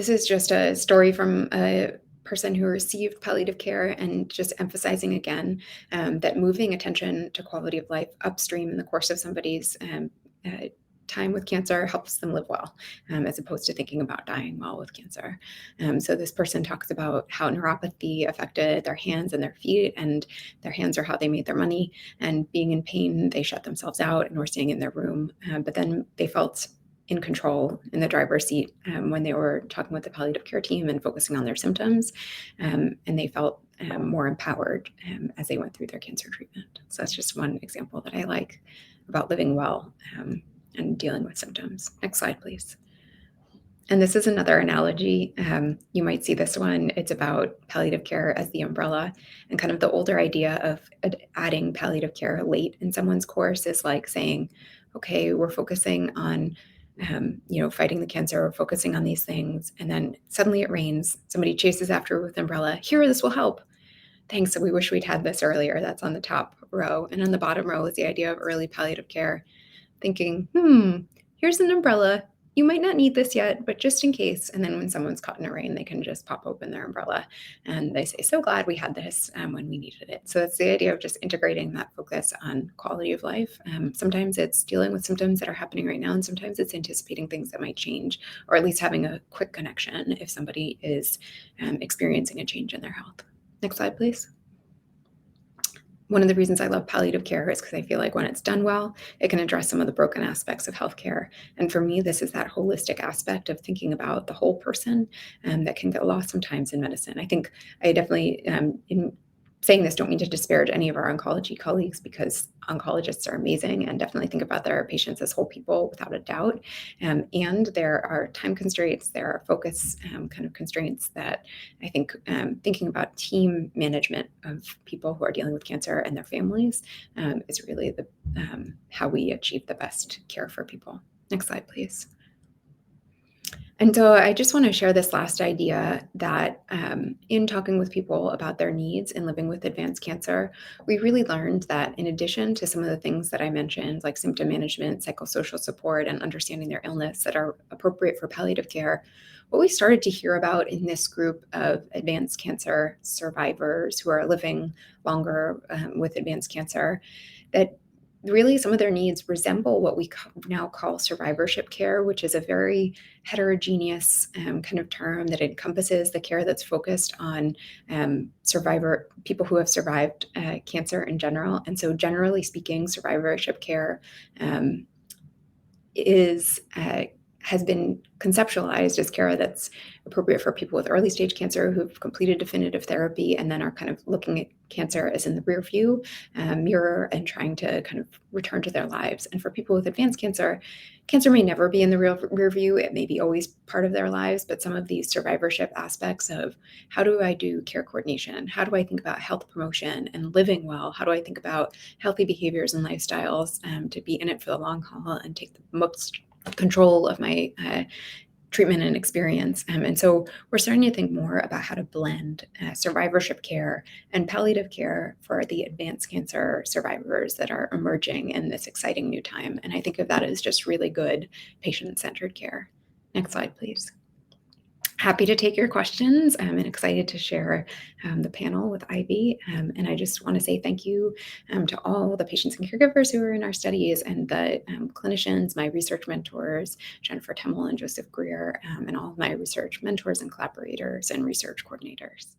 This is just a story from a person who received palliative care, and just emphasizing again that moving attention to quality of life upstream in the course of somebody's uh, time with cancer helps them live well, as opposed to thinking about dying well with cancer. So this person talks about how neuropathy affected their hands and their feet, and their hands are how they made their money. And being in pain, they shut themselves out and were staying in their room. But then they felt in control in the driver's seat when they were talking with the palliative care team and focusing on their symptoms. And they felt more empowered as they went through their cancer treatment. So that's just one example that I like about living well and dealing with symptoms. Next slide, please. And this is another analogy. You might see this one. It's about palliative care as the umbrella, and kind of the older idea of adding palliative care late in someone's course is like saying, okay, we're focusing on fighting the cancer, we're focusing on these things, and then suddenly it rains. Somebody chases after with an umbrella. Here, this will help. Thanks. We wish we'd had this earlier. That's on the top row. And on the bottom row is the idea of early palliative care, thinking, here's an umbrella. You might not need this yet, but just in case. And then when someone's caught in a rain, they can just pop open their umbrella and they say, so glad we had this when we needed it. So that's the idea of just integrating that focus on quality of life. Sometimes it's dealing with symptoms that are happening right now, and sometimes it's anticipating things that might change, or at least having a quick connection if somebody is experiencing a change in their health. Next slide, please. One of the reasons I love palliative care is because I feel like when it's done well, it can address some of the broken aspects of healthcare. And for me, this is that holistic aspect of thinking about the whole person that can get lost sometimes in medicine. I think I definitely, in saying this, don't mean to disparage any of our oncology colleagues, because oncologists are amazing and definitely think about their patients as whole people without a doubt. And there are time constraints, there are focus kind of constraints that I think thinking about team management of people who are dealing with cancer and their families is really the how we achieve the best care for people. Next slide, please. And so I just want to share this last idea that in talking with people about their needs in living with advanced cancer, we really learned that in addition to some of the things that I mentioned, like symptom management, psychosocial support, and understanding their illness that are appropriate for palliative care, what we started to hear about in this group of advanced cancer survivors who are living longer with advanced cancer, that really some of their needs resemble what we now call survivorship care, which is a very heterogeneous kind of term that encompasses the care that's focused on people who have survived cancer in general. And so generally speaking, survivorship care has been conceptualized as care that's appropriate for people with early stage cancer who've completed definitive therapy and then are kind of looking at cancer as in the rear view mirror and trying to kind of return to their lives. And for people with advanced cancer, cancer may never be in the rear view. It may be always part of their lives, but some of these survivorship aspects of how do I do care coordination? How do I think about health promotion and living well? How do I think about healthy behaviors and lifestyles to be in it for the long haul and take the most control of my treatment and experience. And so we're starting to think more about how to blend survivorship care and palliative care for the advanced cancer survivors that are emerging in this exciting new time. And I think of that as just really good patient-centered care. Next slide, please. Happy to take your questions and excited to share the panel with Ivy. And I just want to say thank you to all the patients and caregivers who are in our studies and the clinicians, my research mentors, Jennifer Temmel and Joseph Greer, and all of my research mentors and collaborators and research coordinators.